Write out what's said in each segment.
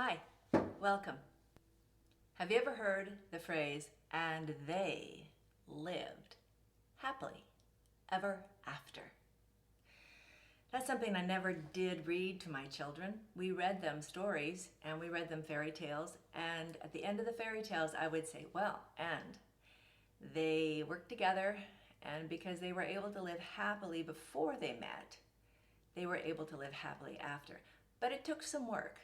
Hi, welcome. Have you ever heard the phrase, and they lived happily ever after? That's something I never did read to my children. We read them stories and we read them fairy tales, and at the end of the fairy tales I would say, well, and they worked together, and because they were able to live happily before they met, they were able to live happily after. But it took some work.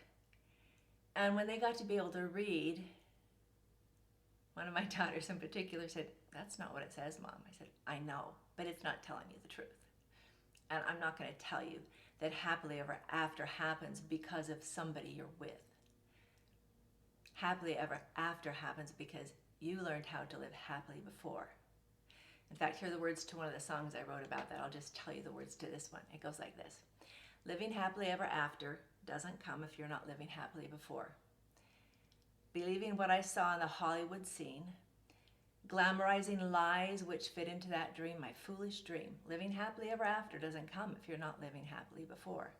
And when they got to be able to read, one of my daughters in particular said, "That's not what it says, Mom." I said, "I know, but it's not telling you the truth. And I'm not going to tell you that happily ever after happens because of somebody you're with. Happily ever after happens because you learned how to live happily before." In fact, here are the words to one of the songs I wrote about that. I'll just tell you the words to this one. It goes like this. Living happily ever after doesn't come if you're not living happily before. Believing what I saw in the Hollywood scene, glamorizing lies which fit into that dream, my foolish dream. Living happily ever after doesn't come if you're not living happily before.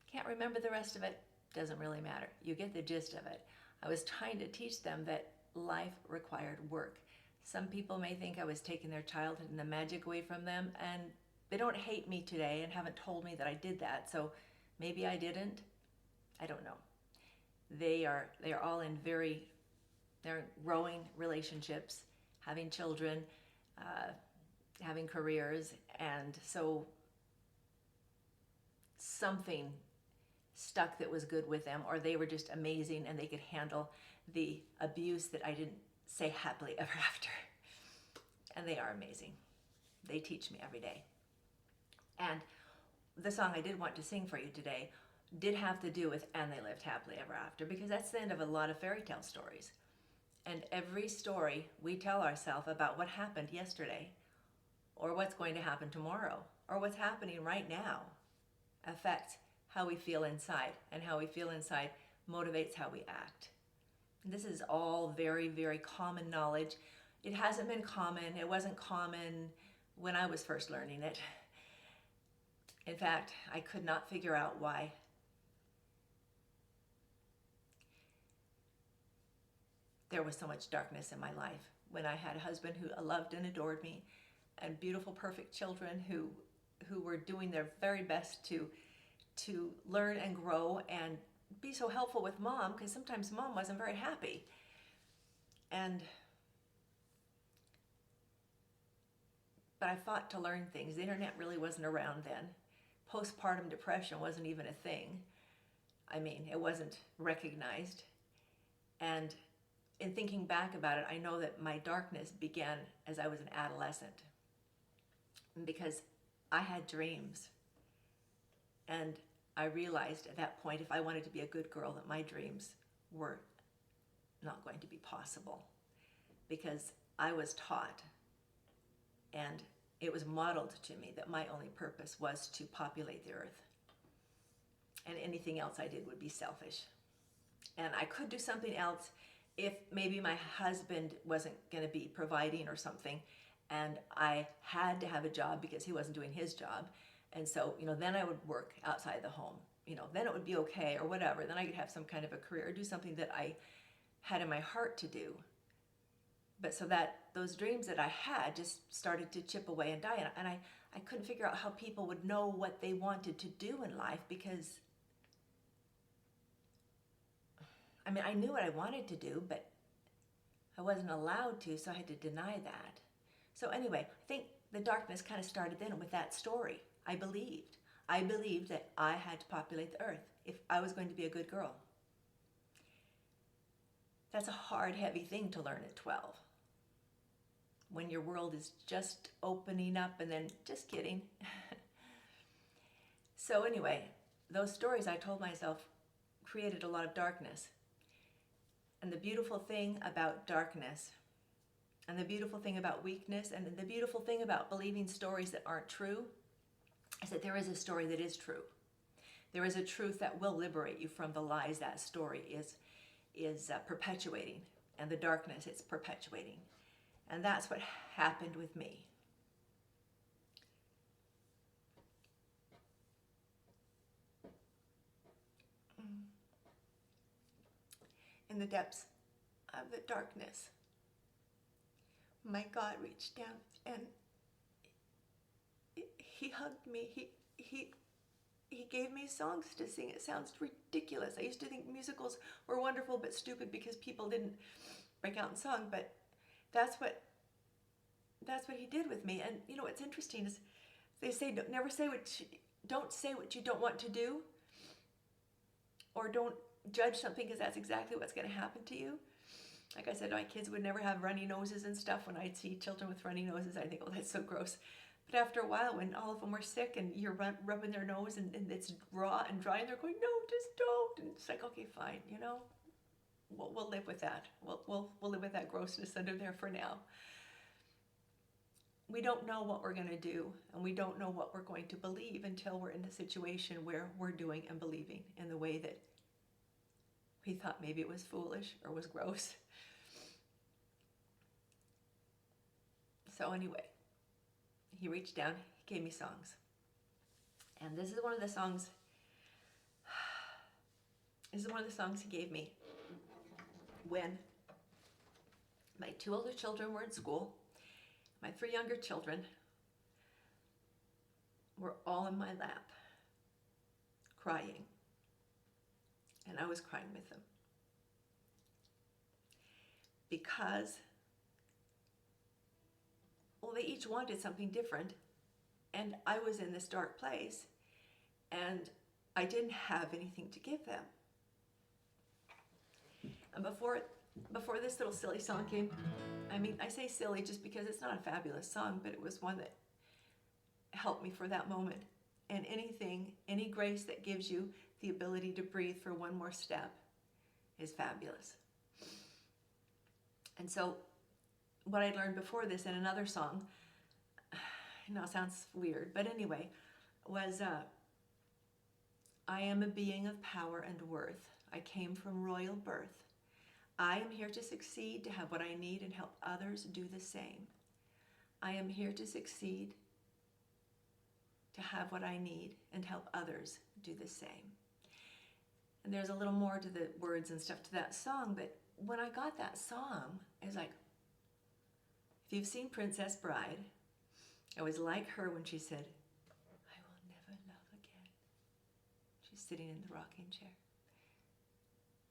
Can't remember the rest of it, doesn't really matter. You get the gist of it. I was trying to teach them that life required work. Some people may think I was taking their childhood and the magic away from them, and they don't hate me today and haven't told me that I did that, so maybe I didn't. I don't know. They are all in they're growing relationships, having children, having careers, and so something stuck that was good with them, or they were just amazing and they could handle the abuse that I didn't say happily ever after. And they are amazing. They teach me every day. And the song I did want to sing for you today did have to do with "and they lived happily ever after," because that's the end of a lot of fairy tale stories. And every story we tell ourselves about what happened yesterday, or what's going to happen tomorrow, or what's happening right now, affects how we feel inside, and how we feel inside motivates how we act. And this is all very, very common knowledge. It hasn't been common. It wasn't common when I was first learning it. In fact, I could not figure out why. There was so much darkness in my life when I had a husband who loved and adored me, and beautiful, perfect children who were doing their very best to learn and grow and be so helpful with Mom, because sometimes Mom wasn't very happy. But I fought to learn things. The internet really wasn't around then. Post-partum depression wasn't even a thing. I mean, it wasn't recognized. And in thinking back about it, I know that my darkness began as I was an adolescent, because I had dreams. And I realized at that point, if I wanted to be a good girl, that my dreams were not going to be possible, because I was taught and it was modeled to me that my only purpose was to populate the earth, and anything else I did would be selfish. And I could do something else if maybe my husband wasn't going to be providing or something, and I had to have a job because he wasn't doing his job. And so, then I would work outside the home. Then it would be okay, or whatever. Then I could have some kind of a career, or do something that I had in my heart to do. But so that those dreams that I had just started to chip away and die. And I couldn't figure out how people would know what they wanted to do in life, because I knew what I wanted to do, but I wasn't allowed to, so I had to deny that. So anyway, I think the darkness kind of started then with that story. I believed that I had to populate the earth if I was going to be a good girl. That's a hard, heavy thing to learn at 12, when your world is just opening up, and then, just kidding. So anyway, those stories I told myself created a lot of darkness. And the beautiful thing about darkness, and the beautiful thing about weakness, and the beautiful thing about believing stories that aren't true, is that there is a story that is true. There is a truth that will liberate you from the lies that story is perpetuating, and the darkness it's perpetuating. And that's what happened with me. in the depths of the darkness, my God reached down and he hugged me. He gave me songs to sing. It sounds ridiculous. I used to think musicals were wonderful but stupid because people didn't break out in song, but that's what he did with me. And you know what's interesting is they say don't say what you don't want to do, or don't judge something because that's exactly what's going to happen to you. Like I said, my kids would never have runny noses and stuff. When I'd see children with runny noses, I think, oh, that's so gross. But after a while, when all of them were sick and you're rubbing their nose and it's raw and dry, and they're going, no, just don't. And it's like, okay, fine, you know, we'll live with that. We'll live with that grossness under there for now. We don't know what we're going to do, and we don't know what we're going to believe until we're in a situation where we're doing and believing in the way that we thought maybe it was foolish or was gross. So anyway, he reached down, he gave me songs. And this is one of the songs he gave me when my 2 older children were in school. My 3 younger children were all in my lap, crying. And I was crying with them. Because, well, they each wanted something different. And I was in this dark place. And I didn't have anything to give them. And before this little silly song came, I mean, I say silly just because it's not a fabulous song, but it was one that helped me for that moment. And any grace that gives you the ability to breathe for one more step is fabulous. And so what I learned before this in another song, I know it sounds weird, but anyway, was I am a being of power and worth. I came from royal birth. I am here to succeed, to have what I need and help others do the same. I am here to succeed, to have what I need and help others do the same. And there's a little more to the words and stuff to that song, but when I got that song, it was like, if you've seen Princess Bride, I was like her when she said, I will never love again. She's sitting in the rocking chair.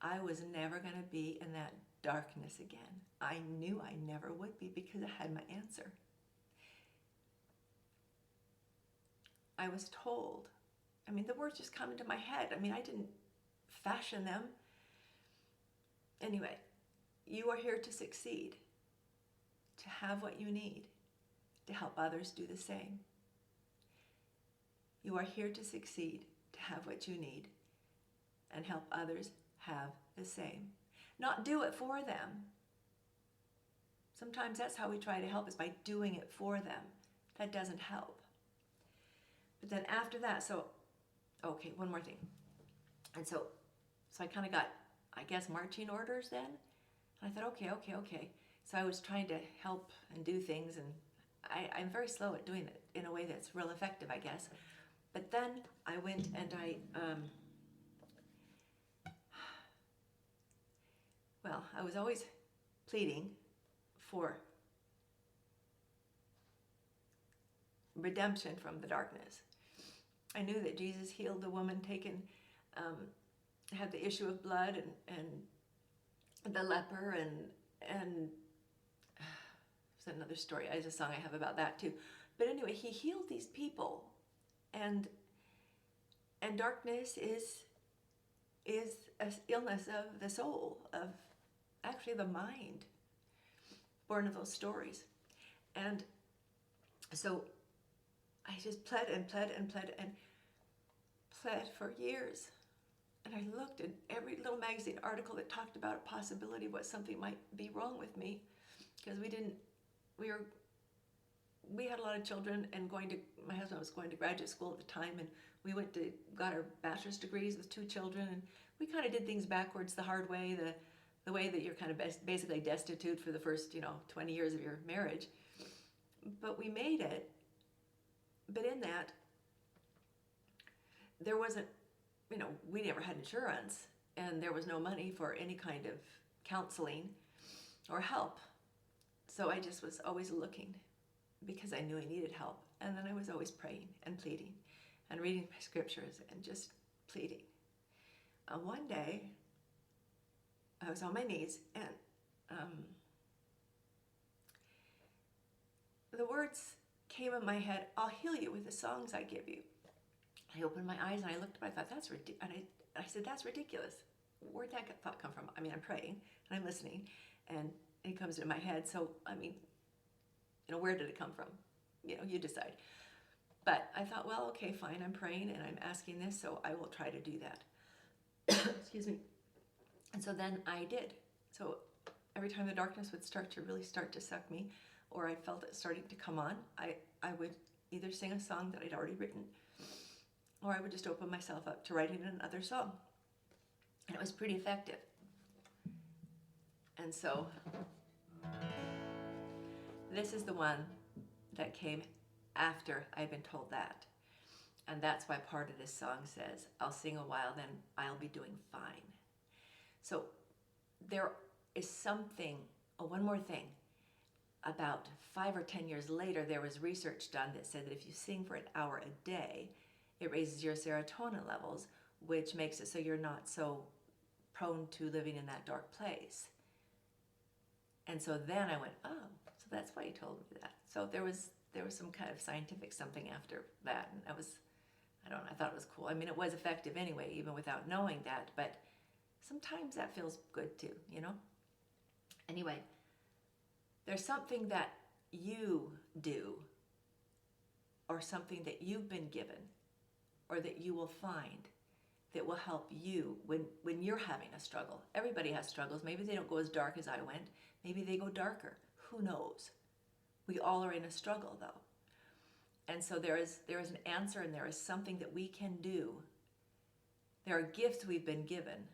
I was never going to be in that darkness again. I knew I never would be because I had my answer. I was told. I mean, the words just come into my head. I mean, I didn't fashion them. Anyway, you are here to succeed, to have what you need, to help others do the same. You are here to succeed, to have what you need, and help others have the same. Not do it for them. Sometimes that's how we try to help, is by doing it for them. That doesn't help. But then after that, okay, one more thing. And so I kind of got, I guess, marching orders then. And I thought, okay. So I was trying to help and do things, and I'm very slow at doing it in a way that's real effective, I guess. But then I went and I was always pleading for redemption from the darkness. I knew that Jesus healed the woman had the issue of blood and the leper and there's another story. There's a song I have about that too. But anyway, he healed these people, and darkness is an illness of the soul, of actually the mind, born of those stories. And so I just pled for years. And I looked at every little magazine article that talked about a possibility of what something might be wrong with me, because we had a lot of children, and my husband was going to graduate school at the time, and we got our bachelor's degrees with 2 children, and we kind of did things backwards, the hard way, the way that you're kind of basically destitute for the first 20 years of your marriage. But we made it. But in that, there wasn't, we never had insurance, and there was no money for any kind of counseling or help. So I just was always looking because I knew I needed help. And then I was always praying and pleading and reading my scriptures and just pleading. One day, I was on my knees and the words came in my head, "I'll heal you with the songs I give you." I opened my eyes and I looked up, I thought, that's ridiculous. And I said, that's ridiculous. Where'd that thought come from? I mean, I'm praying and I'm listening and it comes into my head. So, I mean, where did it come from? You decide. But I thought, well, okay, fine, I'm praying and I'm asking this, so I will try to do that. Excuse me. And so then I did. So every time the darkness would start to suck me, or I felt it starting to come on, I would either sing a song that I'd already written, or I would just open myself up to writing another song. And it was pretty effective. And so this is the one that came after I'd been told that. And that's why part of this song says, "I'll sing a while, then I'll be doing fine." So there is something, one more thing. About 5 or 10 years later, there was research done that said that if you sing for an hour a day, it raises your serotonin levels, which makes it so you're not so prone to living in that dark place. And so then I went, oh, so that's why you told me that. So there was some kind of scientific something after that, and I thought it was cool. I mean, it was effective anyway, even without knowing that, but sometimes that feels good too, Anyway, there's something that you do, or something that you've been given, or that you will find that will help you when you're having a struggle. Everybody has struggles. Maybe they don't go as dark as I went. Maybe they go darker. Who knows? We all are in a struggle, though. And so there is an answer, and there is something that we can do. There are gifts we've been given.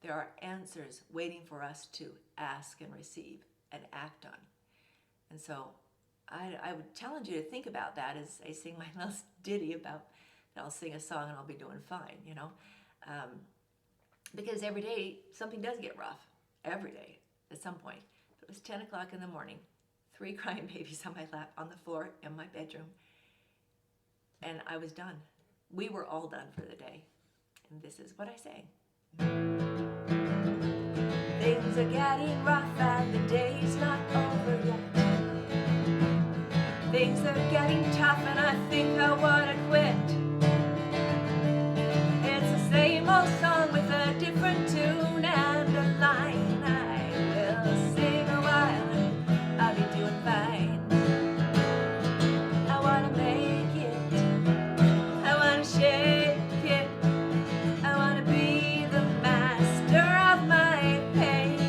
There are answers waiting for us to ask and receive and act on. And so I would challenge you to think about that as I sing my little ditty about that I'll sing a song and I'll be doing fine, because every day something does get rough, every day at some point. It was 10 o'clock in the morning, 3 crying babies on my lap on the floor in my bedroom, and I was done. We were all done for the day, and this is what I sang. Things are getting rough and the day's not over yet. Things are getting tough and I think I want to quit. It's the same old song with a different tune and a line. I will sing a while and I'll be doing fine. I want to make it. I want to shake it. I want to be the master of my pain.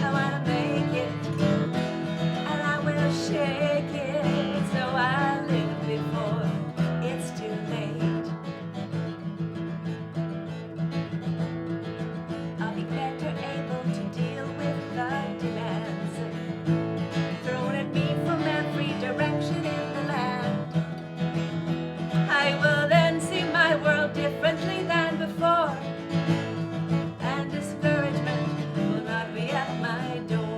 I want to make it, and I will shake it, so I live before it's too late. I'll be better able to deal with the demands thrown at me from every direction in the land. I will then see my world differently than before, and discouragement will not be at my door.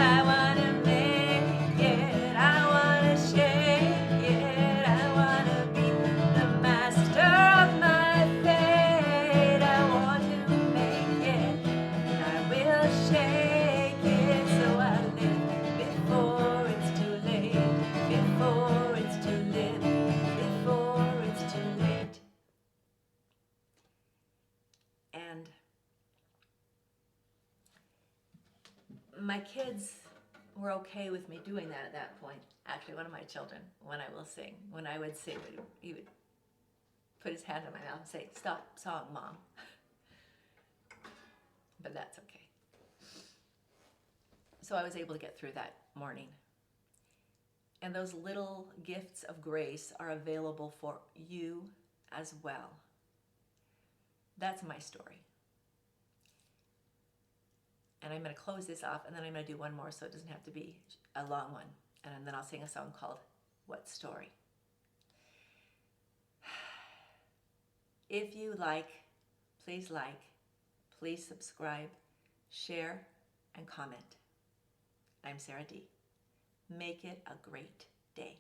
I want to make it, I want to shake it, I want to be the master of my fate. I want to make it, and I will shake it, so I live before it's too late, before it's too late, before it's too late. And my kids were okay with me doing that at that point. Actually, one of my children, when I would sing, he would put his hand on my mouth and say, "Stop song, Mom." But that's okay. So I was able to get through that morning. And those little gifts of grace are available for you as well. That's my story. And I'm going to close this off, and then I'm going to do one more so it doesn't have to be a long one. And then I'll sing a song called What Story? If you like, Please subscribe, share, and comment. I'm Sarah D. Make it a great day.